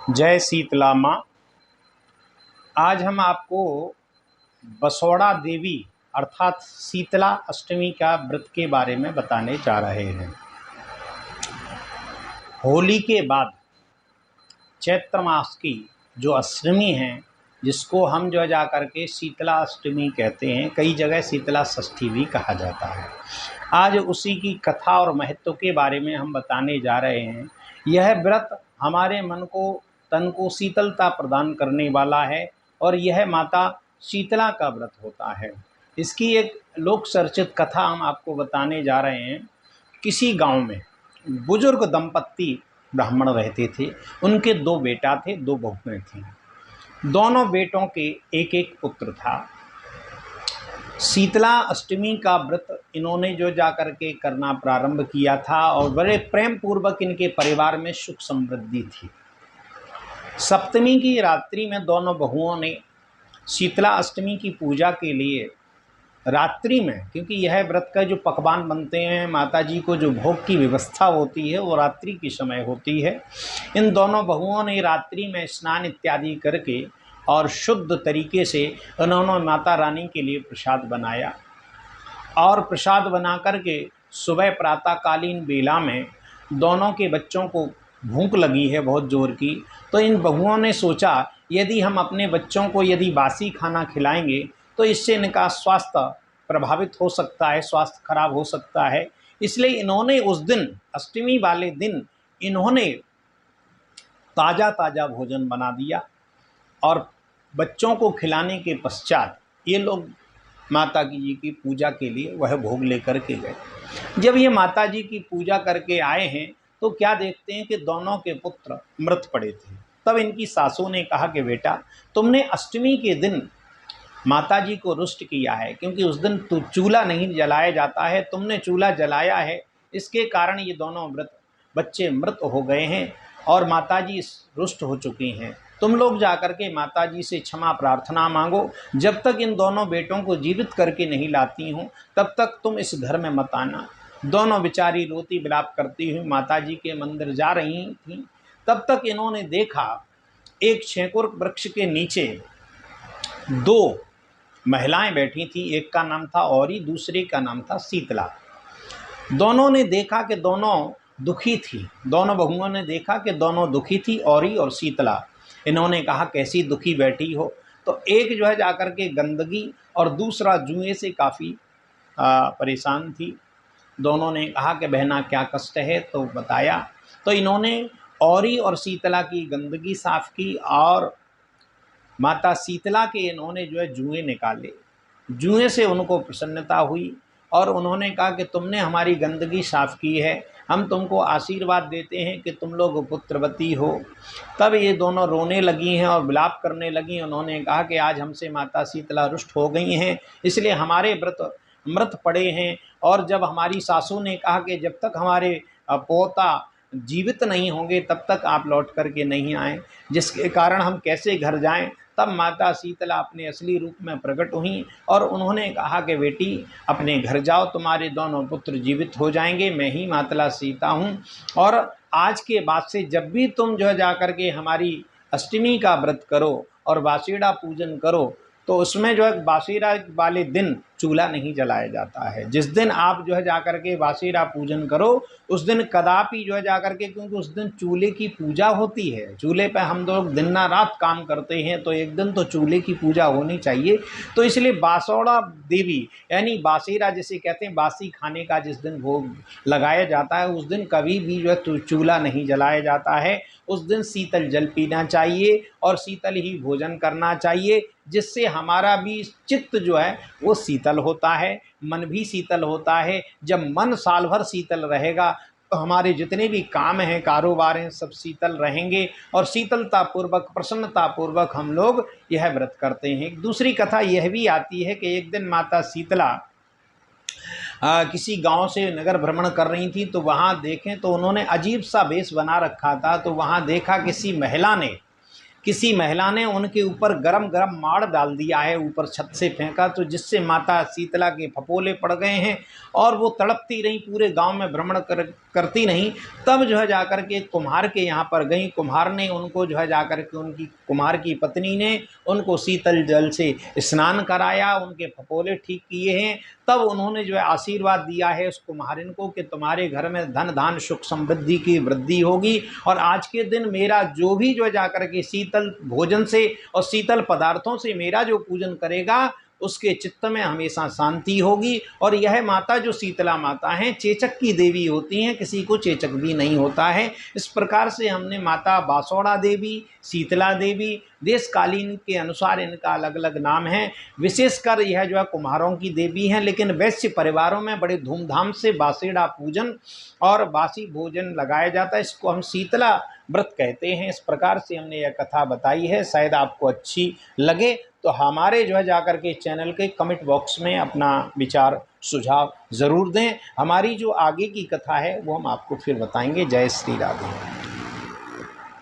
जय शीतला माँ। आज हम आपको बसौड़ा देवी अर्थात शीतला अष्टमी का व्रत के बारे में बताने जा रहे हैं। होली के बाद चैत्र मास की जो अष्टमी है, जिसको हम जो जा कर के शीतला अष्टमी कहते हैं, कई जगह शीतला षष्ठी भी कहा जाता है। आज उसी की कथा और महत्व के बारे में हम बताने जा रहे हैं। यह व्रत हमारे मन को तन को शीतलता प्रदान करने वाला है और यह माता शीतला का व्रत होता है। इसकी एक लोक चर्चित कथा हम आपको बताने जा रहे हैं। किसी गांव में बुजुर्ग दंपत्ति ब्राह्मण रहते थे। उनके दो बेटा थे, दो बहुएं थीं। दोनों बेटों के एक एक पुत्र था। शीतला अष्टमी का व्रत इन्होंने जो जाकर के करना प्रारंभ किया था और बड़े प्रेम पूर्वक इनके परिवार में सुख समृद्धि थी। सप्तमी की रात्रि में दोनों बहुओं ने शीतला अष्टमी की पूजा के लिए रात्रि में, क्योंकि यह व्रत का जो पकवान बनते हैं, माता जी को जो भोग की व्यवस्था होती है वो रात्रि की समय होती है। इन दोनों बहुओं ने रात्रि में स्नान इत्यादि करके और शुद्ध तरीके से उन्होंने माता रानी के लिए प्रसाद बनाया और प्रसाद बना करके सुबह प्रातःकालीन बेला में दोनों के बच्चों को भूख लगी है बहुत जोर की। तो इन बहुओं ने सोचा यदि हम अपने बच्चों को यदि बासी खाना खिलाएंगे तो इससे इनका स्वास्थ्य प्रभावित हो सकता है, स्वास्थ्य खराब हो सकता है। इसलिए इन्होंने उस दिन अष्टमी वाले दिन इन्होंने ताज़ा ताज़ा भोजन बना दिया और बच्चों को खिलाने के पश्चात ये लोग माता जी की पूजा के लिए वह भोग लेकर के गए। जब ये माता जी की पूजा करके आए हैं तो क्या देखते हैं कि दोनों के पुत्र मृत पड़े थे। तब इनकी सासू ने कहा कि बेटा, तुमने अष्टमी के दिन माता जी को रुष्ट किया है, क्योंकि उस दिन तो चूल्हा नहीं जलाया जाता है, तुमने चूल्हा जलाया है, इसके कारण ये दोनों बच्चे मृत हो गए हैं और माता जी रुष्ट हो चुकी हैं। तुम लोग जाकर के माता जी से क्षमा प्रार्थना मांगो। जब तक इन दोनों बेटों को जीवित करके नहीं लाती हूँ तब तक तुम इस घर में मत आना। दोनों बेचारी रोती विलाप करती हुई माता जी के मंदिर जा रही थीं। तब तक इन्होंने देखा एक छेकुर वृक्ष के नीचे दो महिलाएं बैठी थी। एक का नाम था औरी, दूसरे का नाम था शीतला। दोनों ने देखा कि दोनों दुखी थी। दोनों बहुओं ने देखा कि दोनों दुखी थी, औरी और शीतला। इन्होंने कहा कैसी दुखी बैठी हो। तो एक जो है जाकर के गंदगी और दूसरा जुए से काफ़ी परेशान थी। दोनों ने कहा कि बहना क्या कष्ट है, तो बताया। तो इन्होंने औरी और शीतला की गंदगी साफ की और माता शीतला के इन्होंने जो है जुए निकाले। जुए से उनको प्रसन्नता हुई और उन्होंने कहा कि तुमने हमारी गंदगी साफ़ की है, हम तुमको आशीर्वाद देते हैं कि तुम लोग पुत्रवती हो। तब ये दोनों रोने लगी हैं और विलाप करने लगी। उन्होंने कहा कि आज हमसे माता शीतला रुष्ट हो गई हैं, इसलिए हमारे व्रत मृत पड़े हैं। और जब हमारी सासू ने कहा कि जब तक हमारे पोता जीवित नहीं होंगे तब तक आप लौट करके नहीं आए, जिसके कारण हम कैसे घर जाएं। तब माता शीतला अपने असली रूप में प्रकट हुई और उन्होंने कहा कि बेटी अपने घर जाओ, तुम्हारे दोनों पुत्र जीवित हो जाएंगे, मैं ही माता सीता हूँ। और आज के बाद से जब भी तुम जो है जा कर के हमारी अष्टमी का व्रत करो और बासीड़ा पूजन करो तो उसमें जो है बासीड़ा वाले दिन चूल्हा नहीं जलाया जाता है। जिस दिन आप जो है जाकर के बासीड़ा पूजन करो उस दिन कदापि जो है जाकर के, क्योंकि उस दिन चूल्हे की पूजा होती है। चूल्हे पे हम लोग दिन ना रात काम करते हैं, तो एक दिन तो चूल्हे की पूजा होनी चाहिए। तो इसलिए बासौड़ा देवी यानी बासीड़ा जिसे कहते हैं, बासी खाने का जिस दिन भोग लगाया जाता है उस दिन कभी भी जो है चूल्हा नहीं जलाया जाता है। उस दिन शीतल जल पीना चाहिए और शीतल ही भोजन करना चाहिए, जिससे हमारा भी चित्त जो है वो शीतल होता है, मन भी शीतल होता है। जब मन साल भर शीतल रहेगा तो हमारे जितने भी काम हैं, कारोबार हैं, सब शीतल रहेंगे और शीतलता पूर्वक प्रसन्नता पूर्वक हम लोग यह व्रत करते हैं। दूसरी कथा यह भी आती है कि एक दिन माता शीतला किसी गांव से नगर भ्रमण कर रही थी, तो वहाँ देखें तो उन्होंने अजीब सा वेश बना रखा था। तो वहाँ देखा किसी महिला ने उनके ऊपर गरम गरम माड़ डाल दिया है, ऊपर छत से फेंका, तो जिससे माता शीतला के फपोले पड़ गए हैं और वो तड़पती रहीं। पूरे गांव में भ्रमण करती नहीं, तब जो है जाकर के कुम्हार के यहाँ पर गई। कुम्हार ने उनको जो है जाकर के उनकी कुम्हार की पत्नी ने उनको शीतल जल से स्नान कराया, उनके फपोले ठीक किए हैं। तब उन्होंने जो है आशीर्वाद दिया है उस कुम्हारिन को कि तुम्हारे घर में धन धान सुख समृद्धि की वृद्धि होगी, और आज के दिन मेरा जो भी जो है जाकर के शीतल भोजन से और शीतल पदार्थों से मेरा जो पूजन करेगा उसके चित्त में हमेशा शांति होगी। और यह माता जो शीतला माता हैं चेचक की देवी होती हैं, किसी को चेचक भी नहीं होता है। इस प्रकार से हमने माता बासौड़ा देवी, शीतला देवी, देशकालीन के अनुसार इनका अलग अलग नाम है। विशेषकर यह जो है कुम्हारों की देवी हैं, लेकिन वैश्य परिवारों में बड़े धूमधाम से बासेड़ा पूजन और बासी भोजन लगाया जाता है। इसको हम शीतला व्रत कहते हैं। इस प्रकार से हमने यह कथा बताई है, शायद आपको अच्छी लगे तो हमारे जो है जाकर के चैनल के कमेंट बॉक्स में अपना विचार सुझाव ज़रूर दें। हमारी जो आगे की कथा है वो हम आपको फिर बताएंगे। जय श्री राधे।